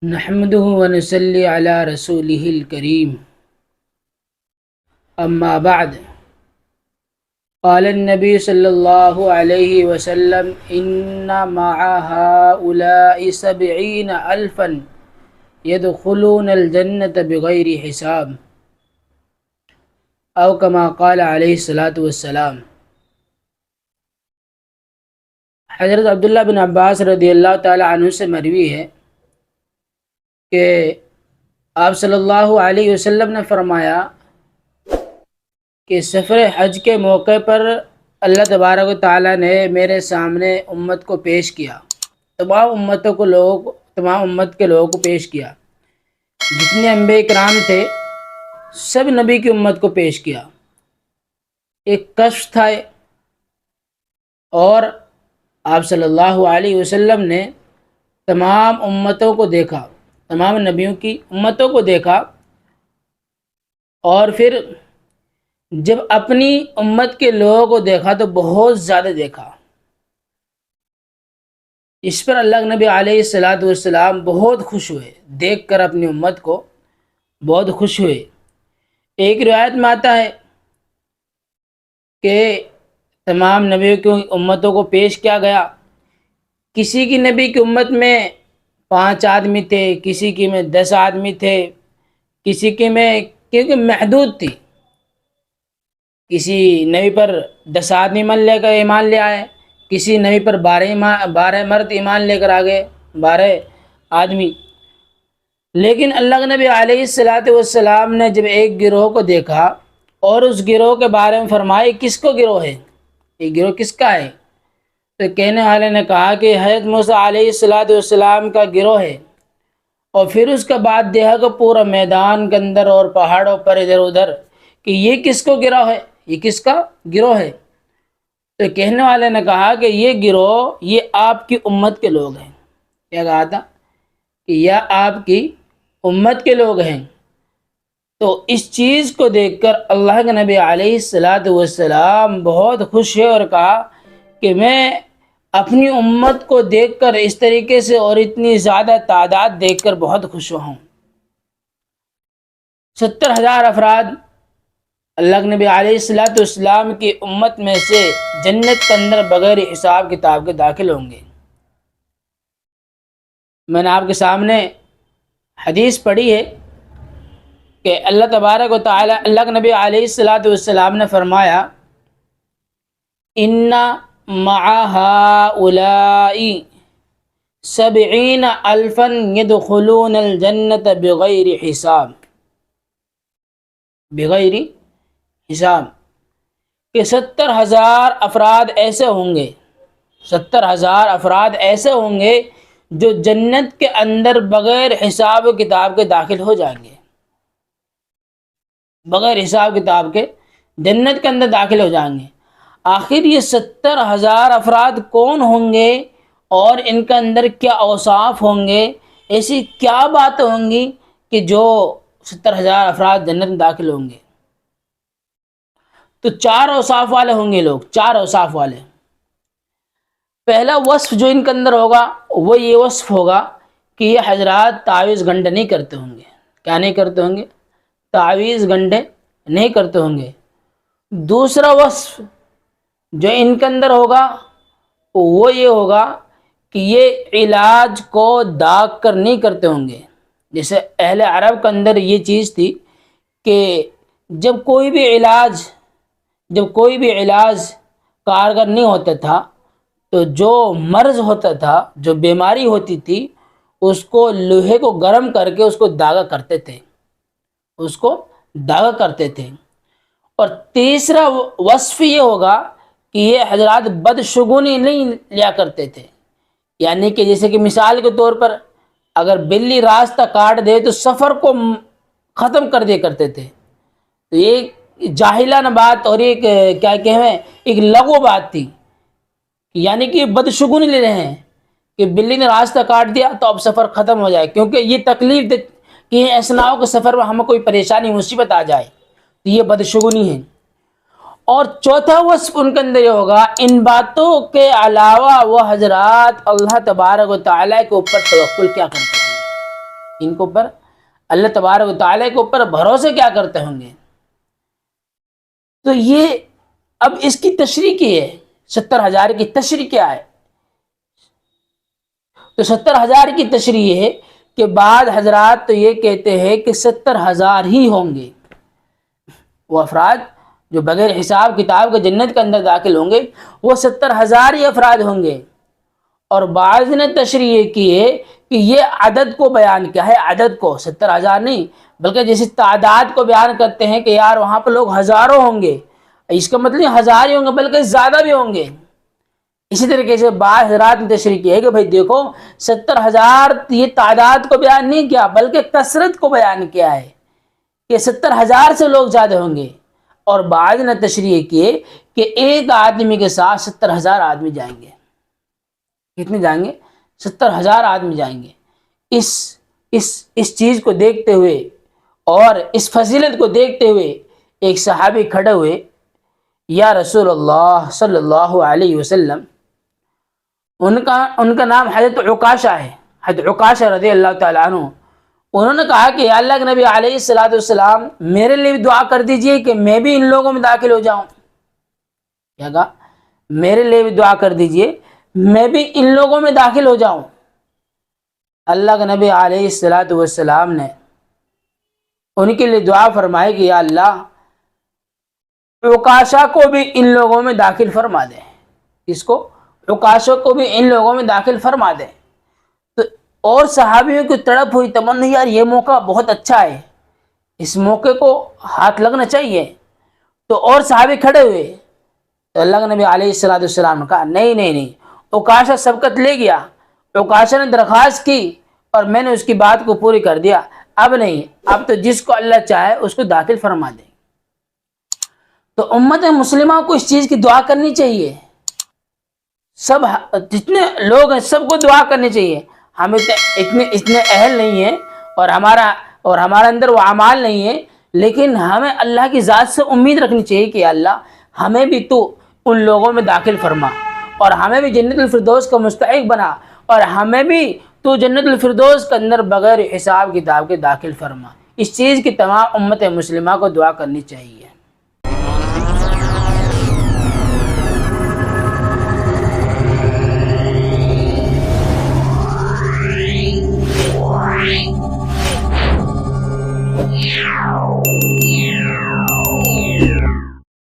نحمده ونصلي على رسوله الكريم أما بعد قال النبي صلى الله عليه وسلم إن مع هؤلاء 70,000 يدخلون الجنة بغير حساب أو كما قال عليه الصلاة والسلام۔ حضرت عبداللہ بن عباس رضی اللہ تعالی عنہ سے مروی ہے کہ آپ صلی اللہ علیہ وسلم نے فرمایا کہ سفر حج کے موقع پر اللہ تبارک و تعالیٰ نے میرے سامنے امت کو پیش کیا، تمام امت کے لوگوں کو پیش کیا، جتنے انبیاء کرام تھے سب نبی کی امت کو پیش کیا۔ ایک کشف تھا اور آپ صلی اللہ علیہ وسلم نے تمام امتوں کو دیکھا، تمام نبیوں کی امتوں کو دیکھا، اور پھر جب اپنی امت کے لوگوں کو دیکھا تو بہت زیادہ دیکھا۔ اس پر اللہ کے نبی علیہ الصلاۃ والسلام بہت خوش ہوئے، دیکھ کر اپنی امت کو بہت خوش ہوئے۔ ایک روایت میں آتا ہے کہ تمام نبیوں کی امتوں کو پیش کیا گیا، کسی کی نبی کی امت میں 5 آدمی تھے، کسی کی میں 10 آدمی تھے، کسی کی میں کیونکہ محدود تھی، کسی نبی پر 10 آدمی ایمان لے آئے، کسی نبی پر 12 مرد ایمان لے کر آگئے، 12 آدمی۔ لیکن اللہ کے نبی علیہ الصلاۃ والسلام نے جب ایک گروہ کو دیکھا اور اس گروہ کے بارے میں فرمایا کس کو گروہ ہے، یہ گروہ کس کا ہے، تو کہنے والے نے کہا کہ حضرت موسیٰ علیہ الصلاۃ والسلام کا گروہ ہے، اور پھر اس کے بعد دیکھا کہ پورا میدان کے اندر اور پہاڑوں پر ادھر ادھر کہ یہ کس کو گروہ ہے، یہ کس کا گروہ ہے، تو کہنے والے نے کہا کہ یہ گروہ یہ آپ کی امت کے لوگ ہیں۔ کیا کہا تھا کہ یہ آپ کی امت کے لوگ ہیں۔ تو اس چیز کو دیکھ کر اللہ کے نبی علیہ الصلاۃ والسلام بہت خوش ہے اور کہا کہ میں اپنی امت کو دیکھ کر اس طریقے سے اور اتنی زیادہ تعداد دیکھ کر بہت خوش ہوں۔ 70,000 افراد اللہ کے نبی علیہ الصلاۃ والسلام کی امت میں سے جنت کے اندر بغیر حساب کتاب کے داخل ہوں گے۔ میں نے آپ کے سامنے حدیث پڑھی ہے کہ اللہ تبارک و تعالی، اللہ کے نبی علیہ الصلاۃ والسلام نے فرمایا ان مع هؤلاء 70,000 يدخلون الجنة بغیر حساب، بغیر حساب، کہ 70,000 افراد ایسے ہوں گے، 70,000 افراد ایسے ہوں گے جو جنت کے اندر بغیر حساب و کتاب کے داخل ہو جائیں گے، بغیر حساب کتاب کے جنت کے اندر داخل ہو جائیں گے۔ آخر یہ 70,000 افراد کون ہوں گے اور ان کے اندر کیا اوصاف ہوں گے، ایسی کیا بات ہوں گی کہ جو 70,000 افراد جنت میں داخل ہوں گے؟ تو 4 اوصاف والے ہوں گے لوگ، 4 اوصاف والے۔ پہلا وصف جو ان کے اندر ہوگا وہ یہ وصف ہوگا کہ یہ حضرات تعویذ گھنٹے نہیں کرتے ہوں گے۔ کیا نہیں کرتے ہوں گے؟ تعویذ گھنٹے نہیں کرتے ہوں گے۔ دوسرا وصف جو ان کے اندر ہوگا وہ یہ ہوگا کہ یہ علاج کو داغ کر نہیں کرتے ہوں گے۔ جیسے اہل عرب کے اندر یہ چیز تھی کہ جب کوئی بھی علاج کارگر نہیں ہوتا تھا تو جو مرض ہوتا تھا، جو بیماری ہوتی تھی، اس کو لوہے کو گرم کر کے اس کو داغا کرتے تھے، اس کو داغا کرتے تھے۔ اور تیسرا وصف یہ ہوگا کہ یہ حضرات بدشگونی نہیں لیا کرتے تھے، یعنی کہ جیسے کہ مثال کے طور پر اگر بلی راستہ کاٹ دے تو سفر کو ختم کر دیا کرتے تھے۔ تو یہ جاہلانہ بات اور ایک کیا کہیں ایک لغو بات تھی، یعنی کہ بدشگونی لے رہے ہیں کہ بلی نے راستہ کاٹ دیا تو اب سفر ختم ہو جائے، کیونکہ یہ تکلیف دے کہ ایسا نہ ہو کہ سفر میں ہمیں کوئی پریشانی مصیبت آ جائے، تو یہ بدشگونی ہے۔ اور چوتھا وصف ان کے اندر یہ ہوگا، ان باتوں کے علاوہ وہ حضرات اللہ تبارک و تعالیٰ کے اوپر توکل کیا کرتے ہیں، ان کے اوپر اللہ تبارک و تعالیٰ کے اوپر بھروسے کیا کرتے ہوں گے. تو یہ اب اس کی تشریح کی ہے، 70,000 کی تشریح کیا ہے؟ تو 70,000 کی تشریح یہ ہے کہ بعض حضرات تو یہ کہتے ہیں کہ 70,000 ہی ہوں گے وہ افراد جو بغیر حساب کتاب کے جنت کے اندر داخل ہوں گے، وہ 70,000 ہی افراد ہوں گے. اور بعض نے تشریح یہ کی ہے کہ یہ عدد کو بیان کیا ہے، عدد کو 70,000 نہیں بلکہ جیسے تعداد کو بیان کرتے ہیں کہ یار وہاں پہ لوگ ہزاروں ہوں گے، اس کا مطلب 1000 ہی ہوں گے بلکہ زیادہ بھی ہوں گے. اسی طریقے سے بعض حضرات نے تشریح کی ہے کہ بھائی دیکھو 70,000 یہ تعداد کو بیان نہیں کیا بلکہ کثرت کو بیان کیا ہے کہ 70,000 سے لوگ زیادہ ہوں گے. اور بعض نے تشریح کی کہ ایک آدمی کے ساتھ 70,000 آدمی جائیں گے. کتنے جائیں گے؟ 70,000 آدمی جائیں گے. اس چیز کو دیکھتے ہوئے اور اس فضیلت کو دیکھتے ہوئے ایک صحابی کھڑے ہوئے، یا رسول اللہ صلی اللہ علیہ وسلم، ان کا نام حضرت عکاشہ ہے، حضرت عکاشہ رضی اللہ تعالیٰ عنہ. انہوں نے کہا کہ یا اللہ کے نبی علیہ السلام میرے لیے بھی دعا کر دیجئے کہ میں بھی ان لوگوں میں داخل ہو جاؤں. کیا کہا؟ میرے لیے بھی دعا کر دیجئے میں بھی ان لوگوں میں داخل ہو جاؤں. اللہ کے نبی علیہ السلام نے ان کے لیے دعا فرمائی کہ یا اللہ عکاشہ کو بھی ان لوگوں میں داخل فرما دے. اس کو عکاشہ کو بھی ان لوگوں میں داخل فرما دے. تو اور صحابیوں کی تڑپ ہوئی تمنا، یار یہ موقع بہت اچھا ہے، اس موقع کو ہاتھ لگنا چاہیے. تو اور صحابی کھڑے ہوئے تو اللہ کے نبی علیہ السلام نے کہا نہیں، عکاشہ سبقت لے گیا، عکاشہ نے درخواست کی اور میں نے اس کی بات کو پوری کر دیا. اب نہیں، اب تو جس کو اللہ چاہے اس کو داخل فرما دے. تو امت مسلمہ کو اس چیز کی دعا کرنی چاہیے. سب جتنے لوگ ہیں سب کو دعا کرنی چاہیے. ہم اتنے اہل نہیں ہیں اور ہمارا اندر وہ اعمال نہیں ہے، لیکن ہمیں اللہ کی ذات سے امید رکھنی چاہیے کہ اللہ ہمیں بھی تو ان لوگوں میں داخل فرما اور ہمیں بھی جنت الفردوس کا مستحق بنا اور ہمیں بھی تو جنت الفردوس کے اندر بغیر حساب کتاب کے داخل فرما. اس چیز کی تمام امت مسلمہ کو دعا کرنی چاہیے. Wow.